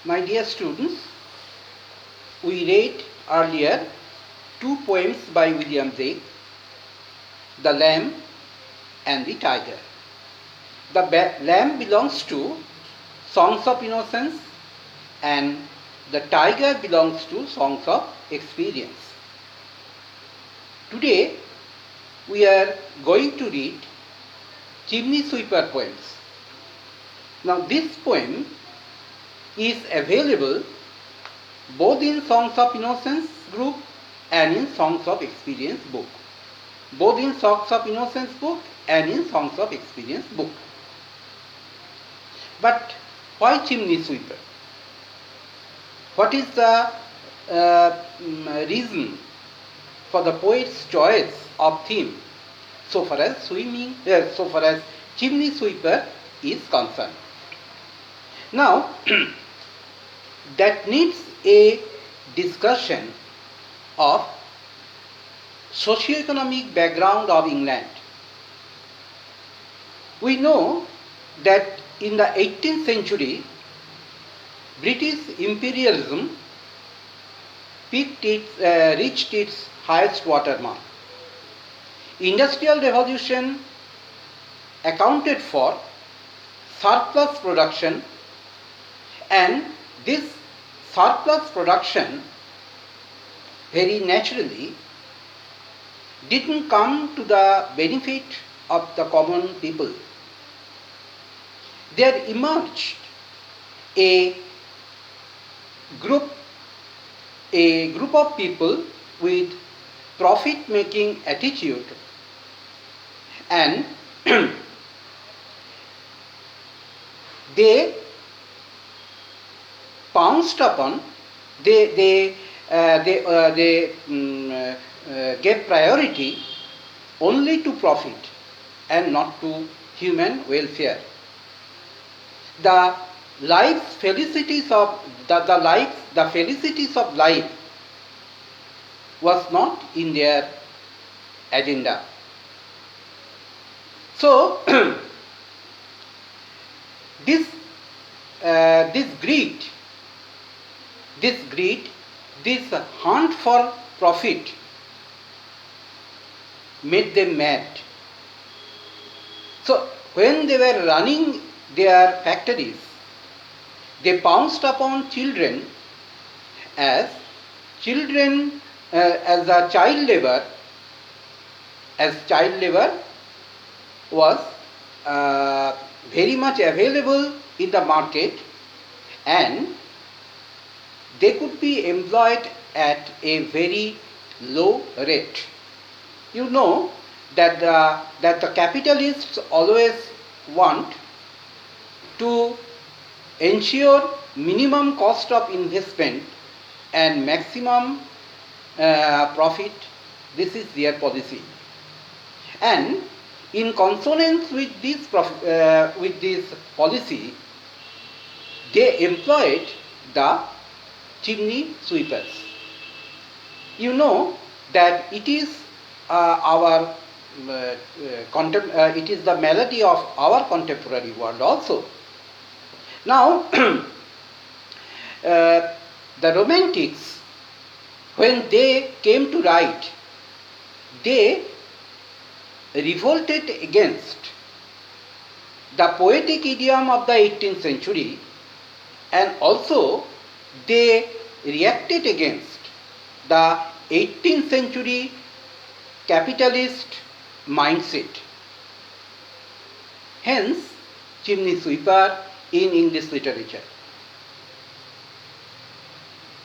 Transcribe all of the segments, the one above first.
My dear students, we read earlier two poems by William Blake, The Lamb and the Tiger. The lamb belongs to Songs of Innocence and the tiger belongs to Songs of Experience. Today we are going to read Chimney Sweeper poems. Now this poem is available both in Songs of Innocence group and in Songs of Experience book. Both in Songs of Innocence book and in Songs of Experience book. But why Chimney Sweeper? What is the reason for the poet's choice of theme so far as Chimney Sweeper is concerned? Now, that needs a discussion of socio-economic background of England. We know that in the 18th century, British imperialism reached its highest watermark. Industrial revolution accounted for surplus production, and this surplus production very naturally didn't come to the benefit of the common people. There emerged a group of people with profit-making attitude, and they pounced upon, they gave priority only to profit and not to human welfare. The felicities of life was not in their agenda. So this greed, this hunt for profit made them mad. So when they were running their factories, they pounced upon children as a child labor, was very much available in the market, and they could be employed at a very low rate. You know that the capitalists always want to ensure minimum cost of investment and maximum profit. This is their policy, and in consonance with this policy, they employed the chimney sweepers. You know that it is it is the melody of our contemporary world also. Now, the Romantics, when they came to write, they revolted against the poetic idiom of the 18th century, and also they reacted against the 18th century capitalist mindset. Hence, Chimney Sweeper in English literature.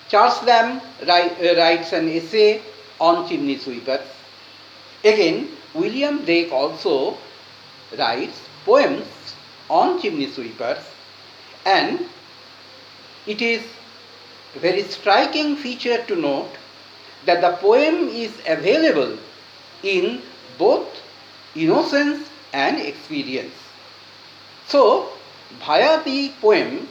Charles Lamb writes an essay on chimney sweepers. Again, William Blake also writes poems on chimney sweepers, and it is a very striking feature to note that the poem is available in both Innocence and Experience. So, via the poem,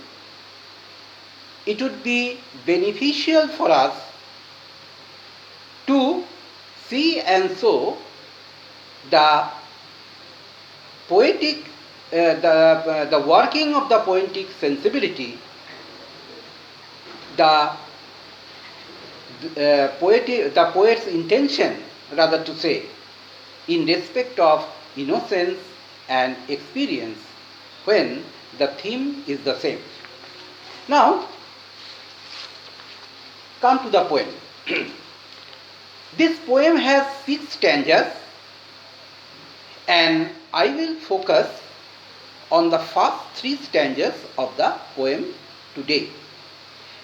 it would be beneficial for us to see and show the poetic, the working of the poetic sensibility the the poet's intention, rather to say, in respect of innocence and experience, when the theme is the same. Now, come to the poem. This poem has 6 stanzas, and I will focus on the first 3 stanzas of the poem today.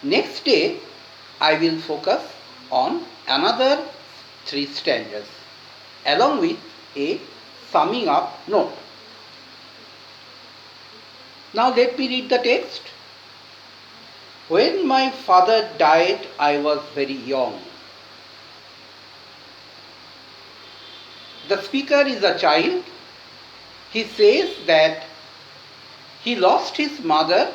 Next day, I will focus on another 3 stanzas, along with a summing up note. Now let me read the text. When my father died, I was very young. The speaker is a child. He says that he lost his mother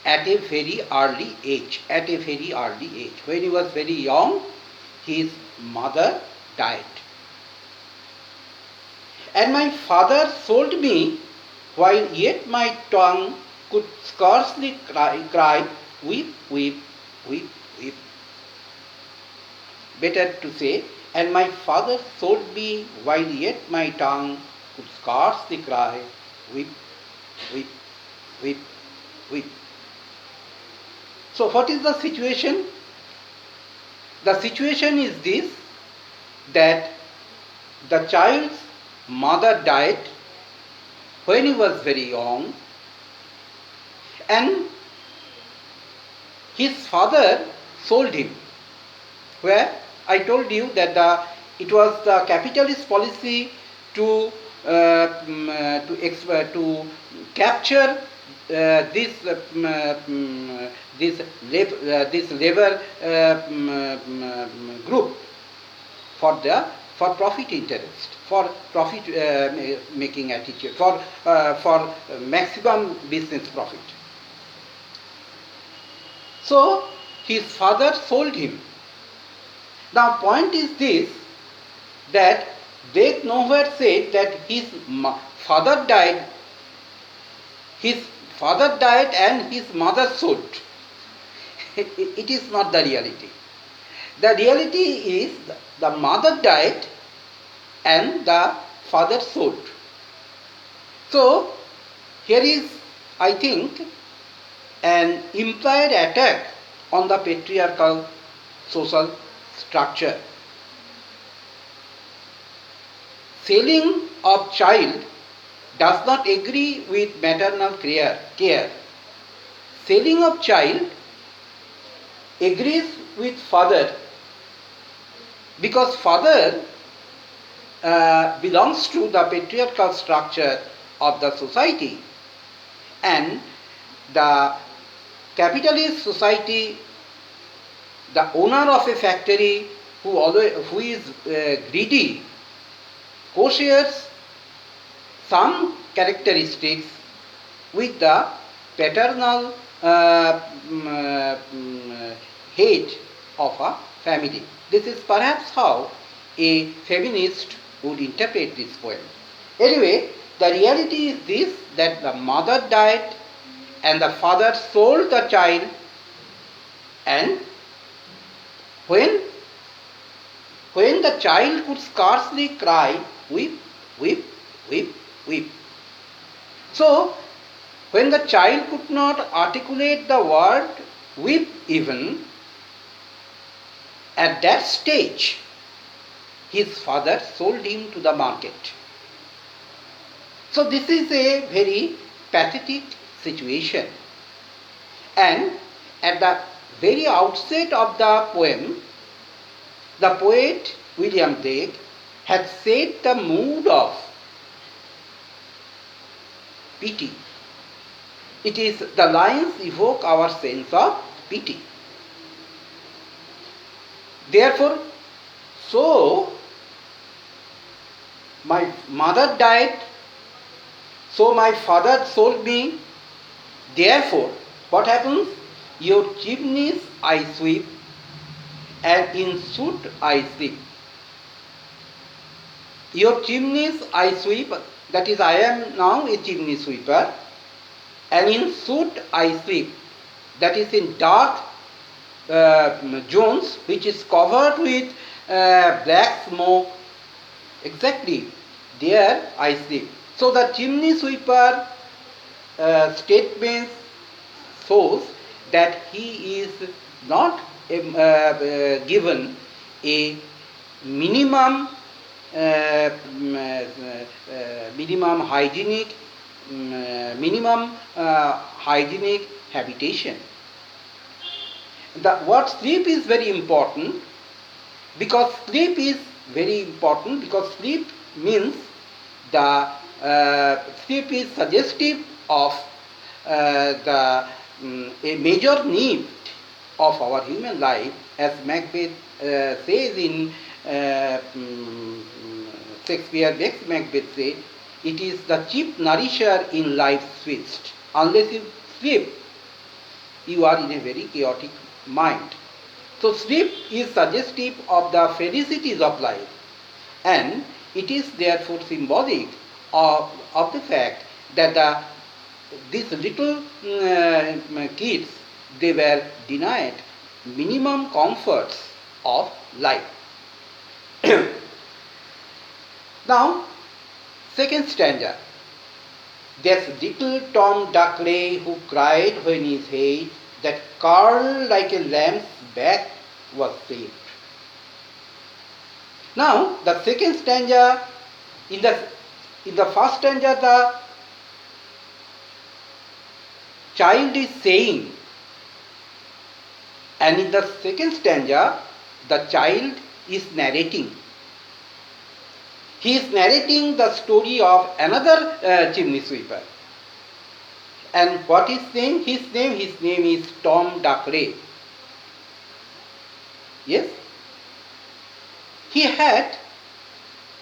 at a very early age. When he was very young, his mother died. And my father sold me while yet my tongue could scarcely cry, weep, weep, weep, weep. Better to say, and my father sold me while yet my tongue could scarcely cry, weep, weep, weep, weep. So what is the situation? The situation is this, that the child's mother died when he was very young, and his father sold him. Where I told you that it was the capitalist policy to capture this labor group for profit interest, for profit making attitude, for maximum business profit. So his father sold him. Now point is this, that they nowhere said that his father died and his mother sold. It is not the reality. The reality is the mother died and the father sold. So here is, I think, an implied attack on the patriarchal social structure. Selling of child does not agree with maternal care. Selling of child agrees with father, because father belongs to the patriarchal structure of the society, and the capitalist society, the owner of a factory who is greedy, co-shares some characteristics with the paternal head of a family. This is perhaps how a feminist would interpret this poem. Anyway, the reality is this, that the mother died and the father sold the child, and when the child could scarcely cry, weep, weep, weep, weep. So, when the child could not articulate the word weep even, at that stage, his father sold him to the market. So this is a very pathetic situation. And at the very outset of the poem, the poet William Blake had set the mood of pity. It is, the lines evoke our sense of pity. Therefore, so my mother died, so my father sold me. Therefore, what happens? Your chimneys I sweep, and in soot I sleep. Your chimneys I sweep, that is, I am now a chimney sweeper, and in soot I sleep. that is in dark zones which is covered with black smoke, exactly there I sleep. So the chimney sweeper statement shows that he is not given a minimum minimum hygienic hygienic habitation. What sleep is very important, because sleep is very important because sleep means the sleep is suggestive of a major need of our human life, as Macbeth says in Shakespeare makes Macbeth say, it is the chief nourisher in life's feast. Unless you sleep, you are in a very chaotic mind. So sleep is suggestive of the felicities of life, and it is therefore symbolic of the fact that these little kids, they were denied minimum comforts of life. Now, second stanza. There's little Tom Duckley who cried when his head that curled like a lamb's back was saved. Now, the second stanza, in the first stanza, the child is saying, and in the second stanza, the child is narrating. He is narrating the story of another chimney sweeper. And what is his name? His name is Tom Duckley. Yes? He had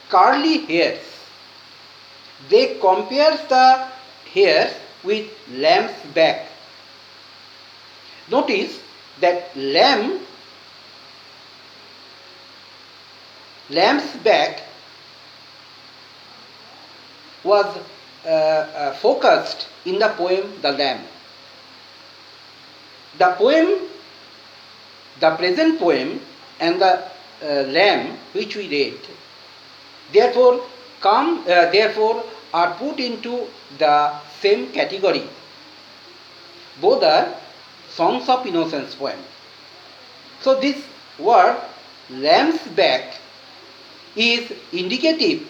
curly hairs. They compare the hairs with lamb's back. Notice that lamb's back was focused in the poem The Lamb. The present poem and the lamb which we read, therefore are put into the same category. Both are songs of innocence poem. So this word lamb's back is indicative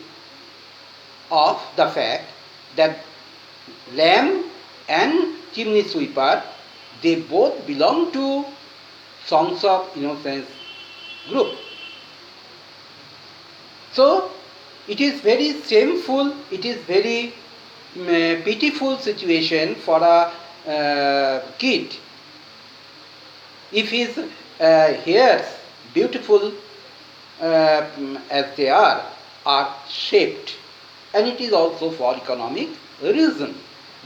of the fact that lamb and chimney sweeper, they both belong to songs of innocence group. So it is very shameful, it is very pitiful situation for a kid if his hairs, beautiful as they are shaped. And it is also for economic reason,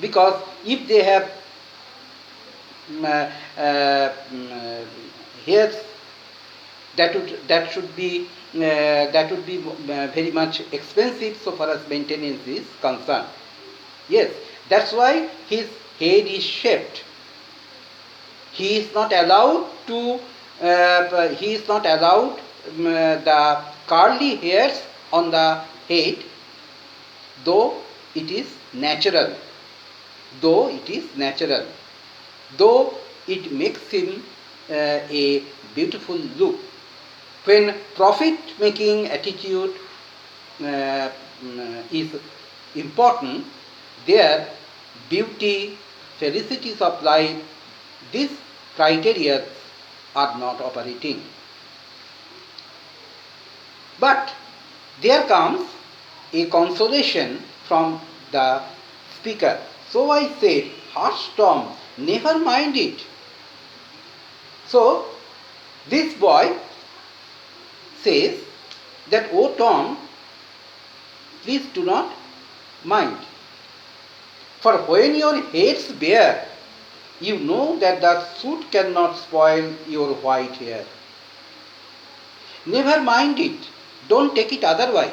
because if they have hairs, that would be very much expensive so far as maintenance is concerned. Yes, that's why his head is shaped. He is not allowed the curly hairs on the head, though it is natural, though it makes him a beautiful look. When profit-making attitude is important, there beauty, felicities of life, these criteria are not operating. But there comes a consolation from the speaker. So I said, hush Tom, never mind it. So this boy says that, oh Tom, please do not mind. For when your head's bare, you know that the soot cannot spoil your white hair. Never mind it. Don't take it otherwise.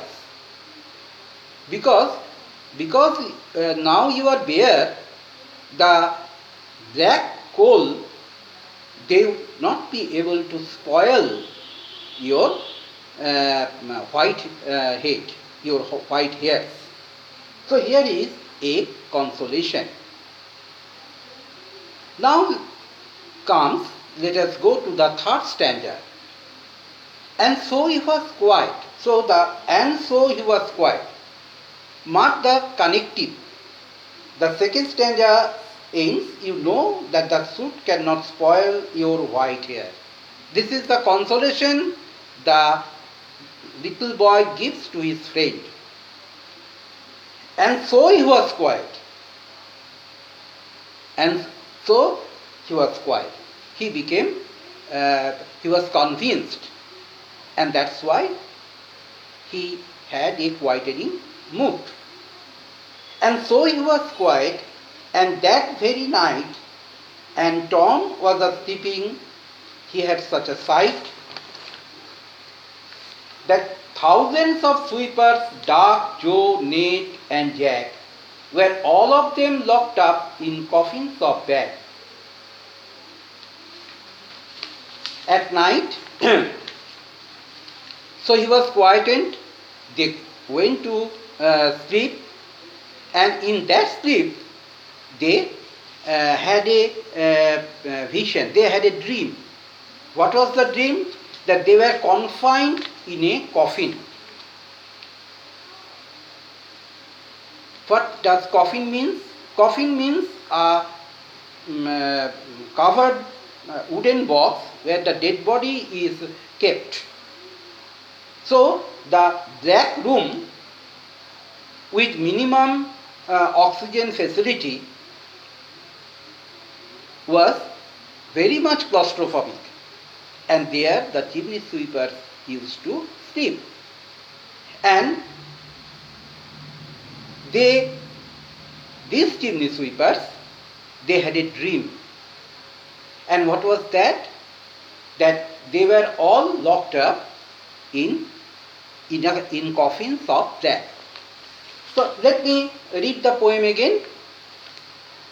Because now you are bare, the black coal they would not be able to spoil your white head, your white hairs. So here is a consolation. Now comes, let us go to the third stanza. And so he was quiet. So he was quiet. Mark the connective. The second stanza ends, you know that the soot cannot spoil your white hair. This is the consolation the little boy gives to his friend. And so he was quiet. And so he was quiet. He was convinced. And that's why he had a quietening mood. And so he was quiet, and that very night, and Tom was sleeping, he had such a sight that thousands of sweepers, Dark, Joe, Nate, and Jack, were all of them locked up in coffins of bag. At night, so he was quietened, they went to sleep, and in that sleep, they had a vision, they had a dream. What was the dream? That they were confined in a coffin. What does coffin mean? Coffin means a covered wooden box where the dead body is kept. So the black room with minimum oxygen facility was very much claustrophobic, and there the chimney sweepers used to sleep. And these chimney sweepers, they had a dream. And what was that? That they were all locked up in coffins of black. So let me read the poem again.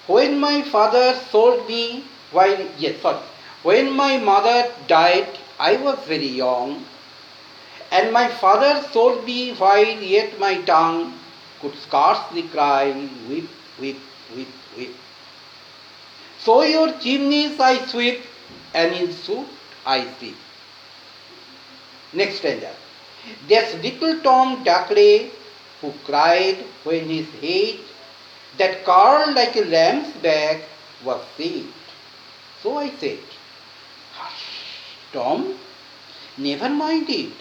When my father sold me when my mother died, I was very young, and my father sold me while yet my tongue could scarcely cry, weep, weep, weep, weep. So your chimneys I sweep, and in soot I sleep. Next stanza. There's little Tom Duckley who cried when his head, that curled like a lamb's back, was saved. So I said, hush, Tom, never mind it.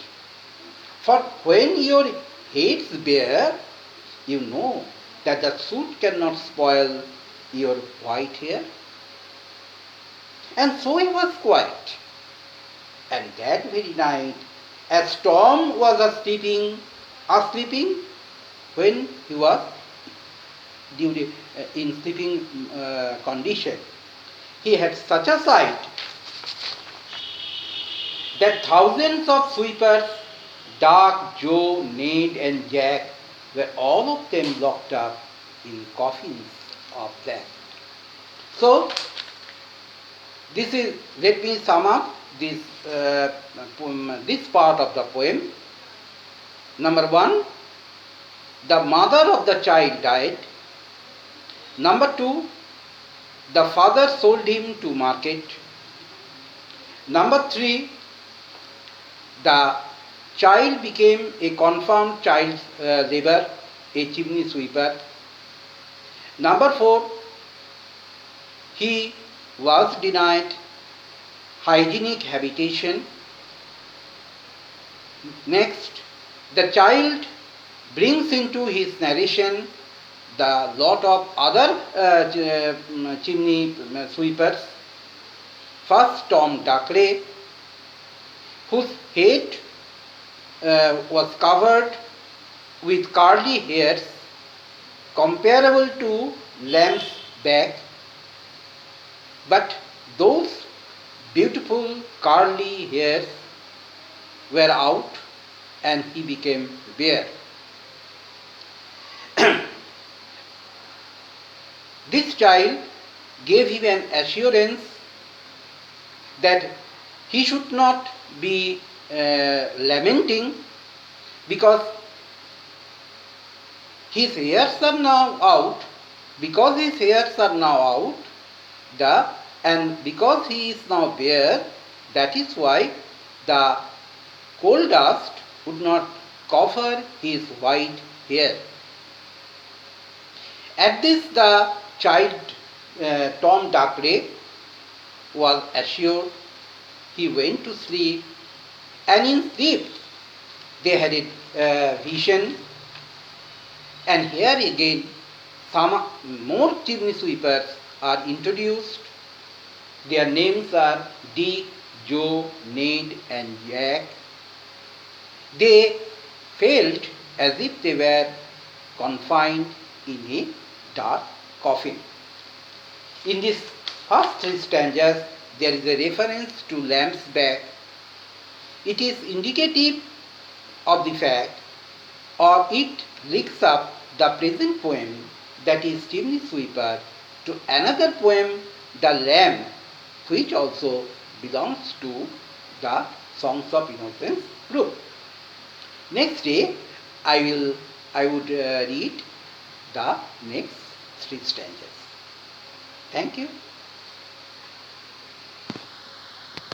For when your head's bare, you know that the soot cannot spoil your white hair. And so he was quiet. And that very night, as Tom was sleeping when he was in sleeping condition, he had such a sight that thousands of sweepers, Dark, Joe, Nate, and Jack, were all of them locked up in coffins of black. So, let me sum up this part of the poem. Number 1, the mother of the child died. Number 2, the father sold him to market. Number 3, the child became a confirmed child labor, a chimney sweeper. Number 4, he was denied hygienic habitation. Next, the child brings into his narration the lot of other chimney sweepers. First, Tom Duckley, whose head was covered with curly hairs comparable to lamb's back, but those beautiful curly hairs were out and he became bare. This child gave him an assurance that he should not be lamenting because his hairs are now out. Because his hairs are now out, and because he is now bare, that is why the coal dust would not cover his white hair. At this, the child Tom Dacre was assured. He went to sleep, and in sleep they had a vision. And here again, some more chimney sweepers are introduced. Their names are Dick, Joe, Ned, and Jack. They felt as if they were confined in a dark coffin. In these first three stanzas, there is a reference to Lamb's back. It is indicative of the fact, or it links up the present poem, that is Chimney Sweeper, to another poem, The Lamb, which also belongs to the Songs of Innocence group. Next day, I would read the next three stanzas. Thank you.